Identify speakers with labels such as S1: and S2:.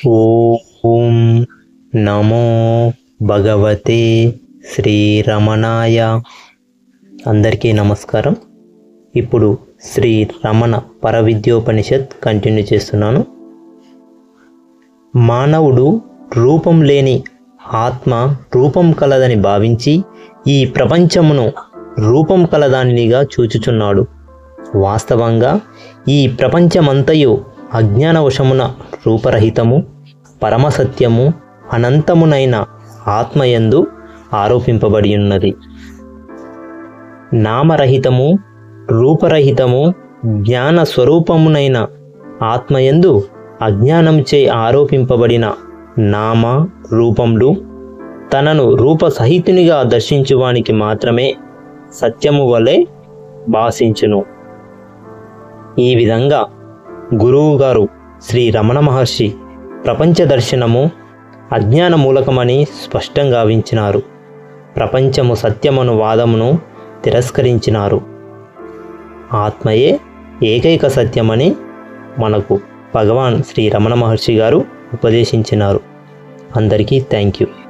S1: ఓం నమో భగవతే శ్రీరమణాయ. అందరికీ నమస్కారం. ఇప్పుడు శ్రీ రమణ పరవిద్యోపనిషత్ కంటిన్యూ చేస్తున్నాను. మానవుడు రూపం లేని ఆత్మ రూపం కలదని భావించి ఈ ప్రపంచమును రూపం కలదానినిగా చూచుచున్నాడు. వాస్తవంగా ఈ ప్రపంచమంతయు అజ్ఞానవశమున రూపరహితము, పరమసత్యము, అనంతమునైన ఆత్మయందు ఆరోపింపబడి ఉన్నది. నామరహితము, రూపరహితము, జ్ఞాన స్వరూపమునైన ఆత్మయందు అజ్ఞానంచే ఆరోపింపబడిన నామ రూపములు తనను రూపసహితునిగా దర్శించువానికి మాత్రమే సత్యము వలె భాషించును. ఈ విధంగా గురువుగారు శ్రీ రమణ మహర్షి ప్రపంచ దర్శనము అజ్ఞాన మూలకమని స్పష్టంగా గావించినారు. ప్రపంచము సత్యమను వాదమును తిరస్కరించినారు. ఆత్మయే ఏకైక సత్యమని మనకు భగవాన్ శ్రీ రమణ మహర్షి గారు ఉపదేశించినారు. అందరికీ థ్యాంక్ యూ.